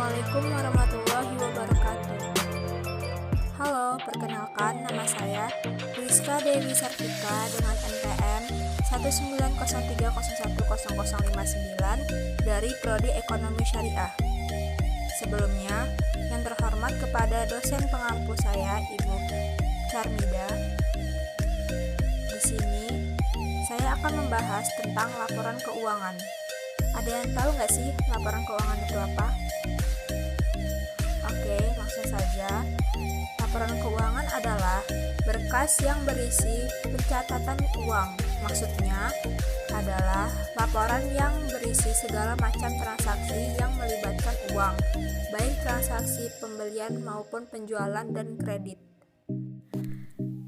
Assalamualaikum warahmatullahi wabarakatuh. Halo, perkenalkan nama saya Rizka Dewi Sartika dengan NPM 19030100059 dari Prodi Ekonomi Syariah. Sebelumnya, yang terhormat kepada dosen pengampu saya, Ibu Charmida. Di sini, saya akan membahas tentang laporan keuangan. Ada yang tahu nggak sih laporan keuangan itu apa? Oke, langsung saja. Laporan keuangan adalah berkas yang berisi pencatatan uang. Maksudnya adalah laporan yang berisi segala macam transaksi yang melibatkan uang, baik transaksi pembelian maupun penjualan dan kredit.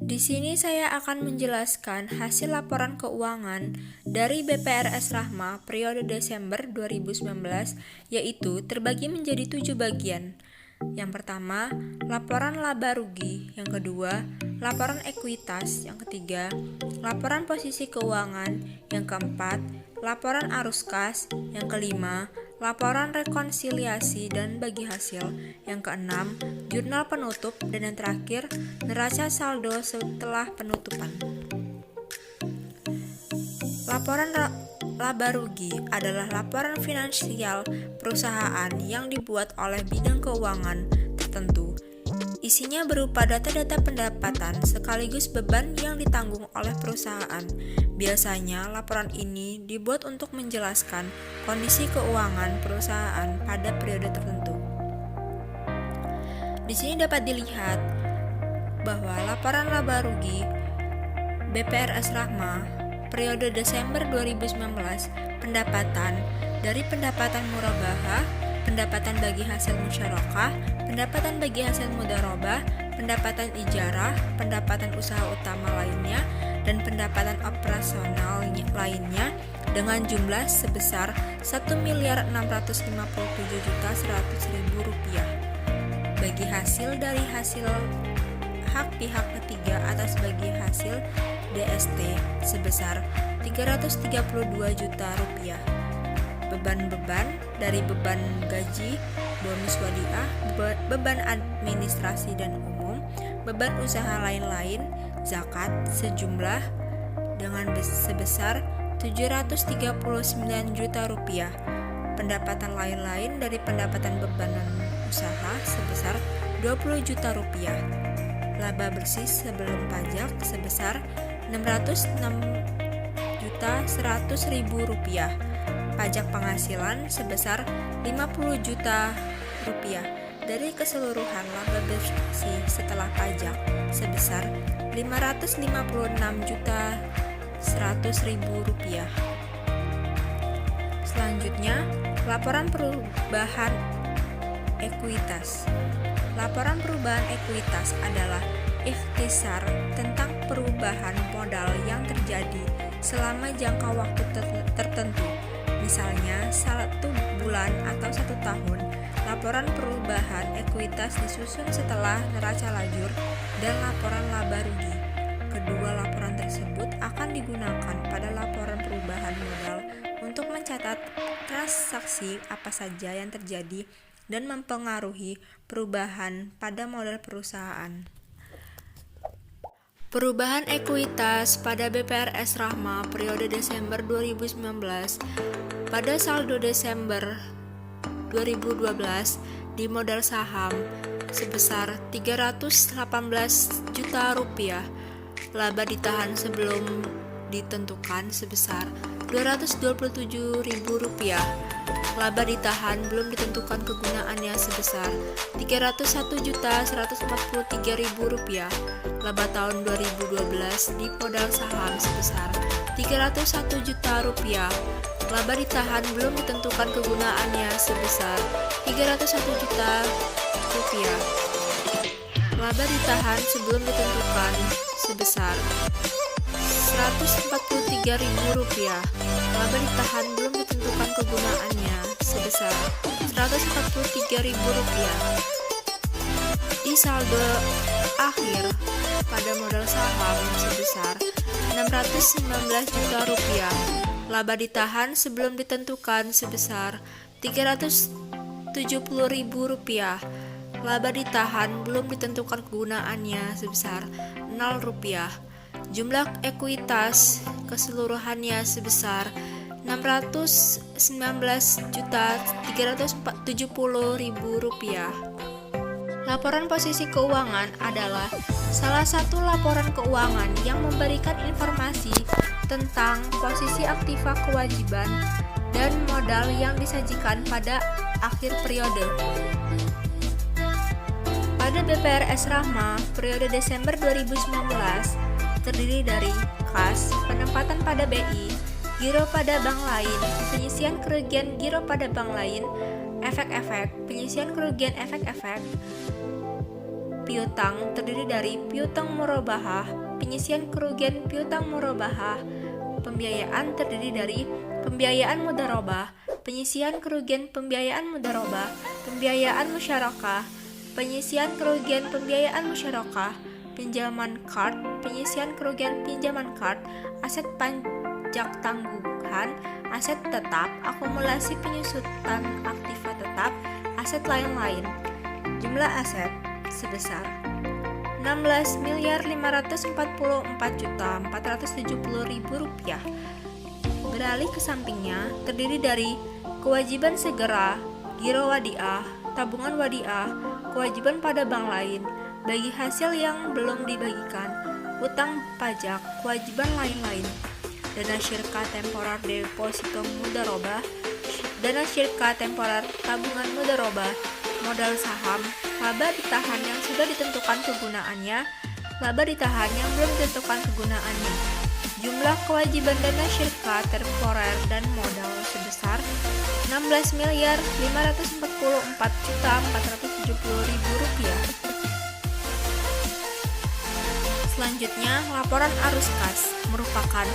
Di sini saya akan menjelaskan hasil laporan keuangan dari BPRS Rahma periode Desember 2019, yaitu terbagi menjadi 7 bagian. Yang pertama, laporan laba rugi. Yang kedua, laporan ekuitas. Yang ketiga, laporan posisi keuangan. Yang keempat, laporan arus kas. Yang kelima, laporan rekonsiliasi dan bagi hasil. Yang keenam, jurnal penutup. Dan yang terakhir, neraca saldo setelah penutupan. Laporan laba rugi adalah laporan finansial perusahaan yang dibuat oleh bidang keuangan tertentu. Isinya berupa data-data pendapatan sekaligus beban yang ditanggung oleh perusahaan. Biasanya laporan ini dibuat untuk menjelaskan kondisi keuangan perusahaan pada periode tertentu. Di sini dapat dilihat bahwa laporan laba rugi BPRS Rahma periode Desember 2019 pendapatan dari pendapatan murabahah, pendapatan bagi hasil musyarakah, pendapatan bagi hasil mudharabah, pendapatan ijarah, pendapatan usaha utama lainnya, dan pendapatan operasional lainnya dengan jumlah sebesar Rp1.657.100.000 bagi hasil dari hasil hak pihak ketiga atas bagi hasil DST sebesar Rp332 juta. Beban-beban dari beban gaji, bonus wadiah, beban administrasi dan umum, beban usaha lain-lain, zakat sejumlah dengan sebesar Rp739 juta. Pendapatan lain-lain dari pendapatan bebanan usaha sebesar Rp20 juta. Laba bersih sebelum pajak sebesar Rp606.100.000. Pajak penghasilan sebesar Rp50 juta. Dari keseluruhan laba bersih setelah pajak sebesar Rp556.100.000. Selanjutnya, laporan perubahan ekuitas. Laporan perubahan ekuitas adalah ikhtisar tentang perubahan modal yang terjadi selama jangka waktu tertentu, misalnya 1 bulan atau 1 tahun. Laporan perubahan ekuitas disusun setelah neraca lajur dan laporan laba rugi. Kedua laporan tersebut akan digunakan pada laporan perubahan modal untuk mencatat transaksi apa saja yang terjadi dan mempengaruhi perubahan pada modal perusahaan. Perubahan ekuitas pada BPRS Rahma periode Desember 2019 pada saldo Desember 2012 di modal saham sebesar Rp318 juta. Laba ditahan sebelum ditentukan sebesar Rp227.000. Laba ditahan belum ditentukan kegunaannya sebesar Rp301.143.000. Laba tahun 2012 di modal saham sebesar Rp301 juta. Laba ditahan belum ditentukan kegunaannya sebesar Rp301 juta. Laba ditahan sebelum ditentukan sebesar Rp143.000. Laba ditahan belum ditentukan kegunaannya sebesar Rp143.000. Di saldo akhir pada modal saham sebesar Rp619 juta. Laba ditahan sebelum ditentukan sebesar Rp307 Rp470.000. Laba ditahan belum ditentukan kegunaannya sebesar Rp0. Jumlah ekuitas keseluruhannya sebesar Rp619.370.000. Laporan posisi keuangan adalah salah satu laporan keuangan yang memberikan informasi tentang posisi aktiva kewajiban dan modal yang disajikan pada akhir periode. Pada BPRS Rahma, periode Desember 2019 terdiri dari kas, penempatan pada BI, giro pada bank lain, penyisian kerugian giro pada bank lain, efek-efek, penyisian kerugian efek-efek, piutang terdiri dari piutang murabahah, penyisian kerugian piutang murabahah, pembiayaan terdiri dari pembiayaan mudharabah, penyisian kerugian pembiayaan mudharabah, pembiayaan musyarakah, penyisian kerugian pembiayaan musyarakah, pinjaman kard, penyisian kerugian pinjaman kard, aset pajak tanggungan, aset tetap, akumulasi penyusutan aktiva tetap, aset lain-lain. Jumlah aset sebesar Rp16.544.470.000. Beralih ke sampingnya terdiri dari kewajiban segera, giro wadiah, tabungan wadiah, kewajiban pada bank lain, bagi hasil yang belum dibagikan, utang pajak, kewajiban lain-lain, dana syirka temporer deposito mudharabah, dana syirka temporer tabungan mudharabah, modal saham, laba ditahan yang sudah ditentukan kegunaannya, laba ditahan yang belum ditentukan kegunaannya. Jumlah kewajiban dana syirka temporer dan modal sebesar Rp16.544.470.000. Selanjutnya, laporan arus kas merupakan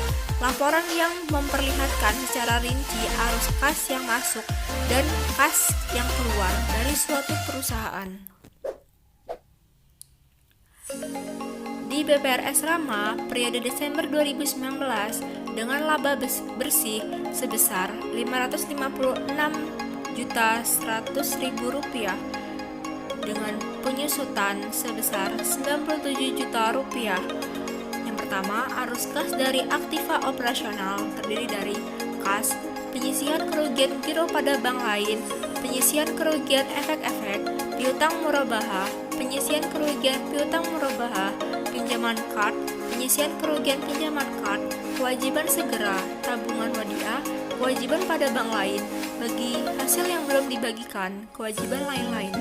laporan yang memperlihatkan secara rinci arus kas yang masuk dan kas yang keluar dari suatu perusahaan. Di BPRS Rama, periode Desember 2019 dengan laba bersih sebesar Rp556.100.000 dengan penyusutan sebesar Rp97 juta. Yang pertama, arus kas dari aktiva operasional terdiri dari kas, penyisian kerugian giro pada bank lain, penyisian kerugian efek-efek, piutang murabahah, penyisian kerugian piutang murabahah, pinjaman kard, penyisian kerugian pinjaman kard, kewajiban segera, tabungan wadiah, kewajiban pada bank lain, bagi hasil yang belum dibagikan, kewajiban lain-lain.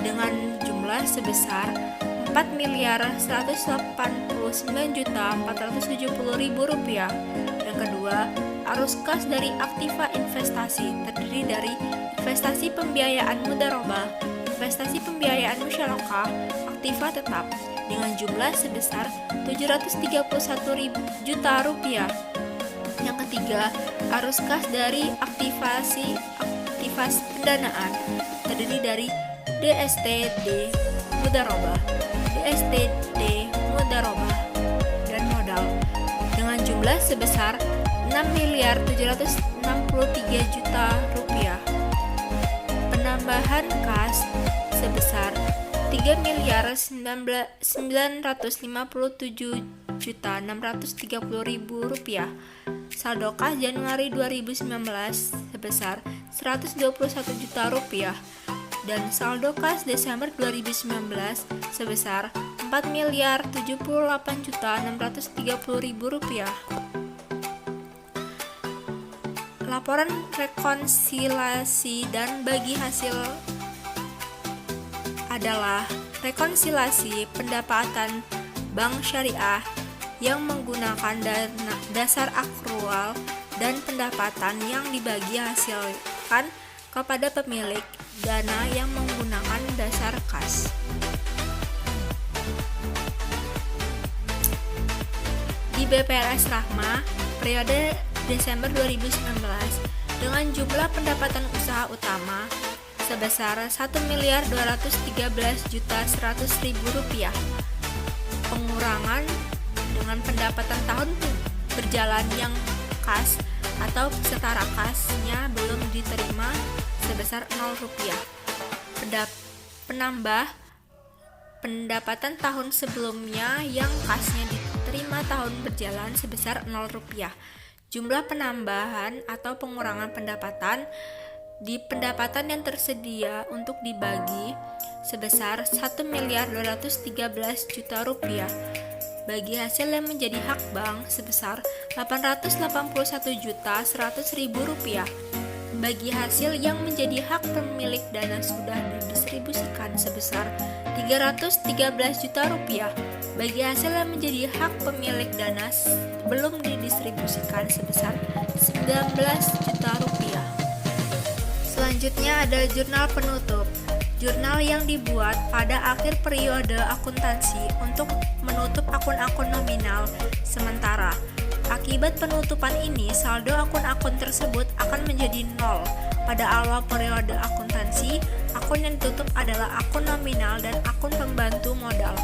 Dengan jumlah sebesar Rp4.189.470.000. Yang kedua, arus kas dari aktiva investasi terdiri dari investasi pembiayaan mudharabah, investasi pembiayaan musyarakah, aktiva tetap dengan jumlah sebesar Rp731 juta. Yang ketiga, arus kas dari aktivasi pendanaan terdiri dari DSTD mudharabah, DSTD mudharabah dan modal dengan jumlah sebesar Rp6.763 juta. Penambahan kas sebesar Rp3.957.630.000. Saldo kas Januari 2019 sebesar Rp121 juta dan saldo kas Desember 2019 sebesar Rp4.078.630.000. Laporan rekonsiliasi dan bagi hasil adalah rekonsiliasi pendapatan bank syariah yang menggunakan dasar akrual dan pendapatan yang dibagi hasilkan kepada pemilik dana yang menggunakan dasar kas. Di BPRS Rahma, periode Desember 2019 dengan jumlah pendapatan usaha utama sebesar Rp1.213.100.000. Pengurangan dengan pendapatan tahun berjalan yang kas atau setara kasnya belum diterima sebesar Rp0. Penambah pendapatan tahun sebelumnya yang kasnya diterima tahun berjalan sebesar Rp0. Jumlah penambahan atau pengurangan pendapatan di pendapatan yang tersedia untuk dibagi sebesar Rp1.213.000.000 bagi hasil yang menjadi hak bank sebesar Rp881.100.000 bagi hasil yang menjadi hak pemilik dana sudah didistribusikan sebesar Rp313 juta bagi hasil yang menjadi hak pemilik dana belum didistribusikan sebesar Rp19 juta. Selanjutnya ada jurnal penutup. Jurnal yang dibuat pada akhir periode akuntansi untuk menutup akun-akun nominal sementara. Akibat penutupan ini, saldo akun-akun tersebut akan menjadi nol. Pada awal periode akuntansi, akun yang ditutup adalah akun nominal dan akun pembantu modal.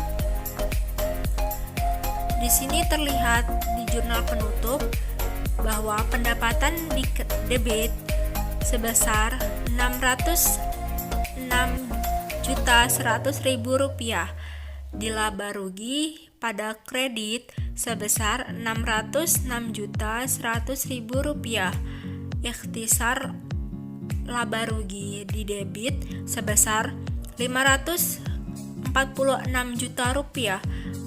Di sini terlihat di jurnal penutup bahwa pendapatan di debit sebesar Rp606.100.000, di laba rugi pada kredit sebesar Rp606.100.000, ikhtisar laba rugi di debit sebesar Rp546 juta,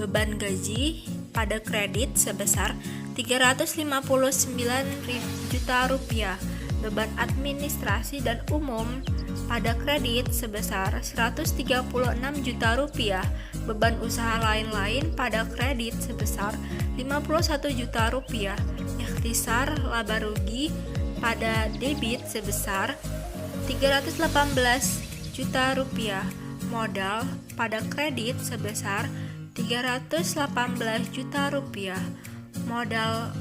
beban gaji pada kredit sebesar Rp359 juta, beban administrasi dan umum pada kredit sebesar Rp136 juta, beban usaha lain-lain pada kredit sebesar Rp51 juta, ikhtisar laba rugi pada debit sebesar Rp318 juta, modal pada kredit sebesar Rp318 juta, modal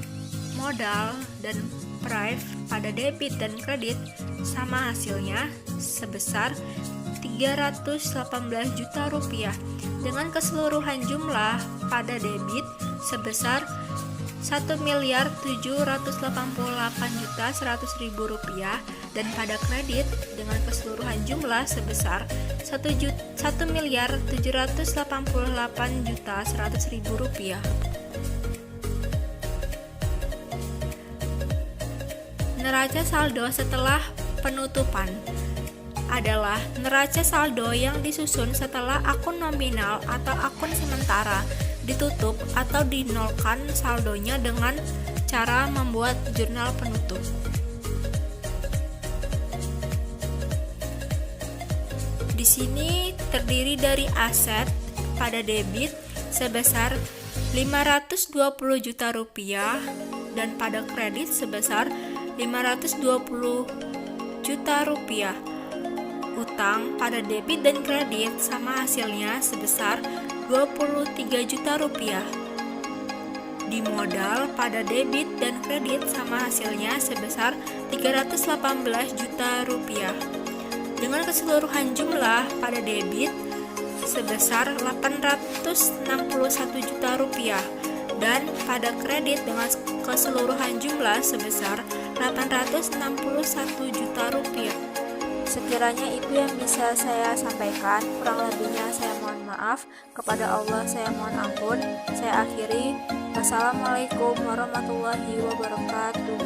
dan prive pada debit dan kredit sama hasilnya sebesar Rp318 juta dengan keseluruhan jumlah pada debit sebesar Rp1.788.100.000 dan pada kredit dengan keseluruhan jumlah sebesar Rp1.788.100.000. Neraca saldo setelah penutupan adalah neraca saldo yang disusun setelah akun nominal atau akun sementara ditutup atau dinolkan saldonya dengan cara membuat jurnal penutup. Di sini terdiri dari aset pada debit sebesar Rp520 juta dan pada kredit sebesar Rp520 juta. Utang pada debit dan kredit sama hasilnya sebesar Rp23 juta. Di modal pada debit dan kredit sama hasilnya sebesar Rp318 juta. Dengan keseluruhan jumlah pada debit sebesar Rp861 juta dan pada kredit dengan keseluruhan jumlah sebesar Rp861 juta. Sekiranya itu yang bisa saya sampaikan, kurang lebihnya saya mohon maaf. Kepada Allah saya mohon ampun. Saya akhiri. Wassalamualaikum warahmatullahi wabarakatuh.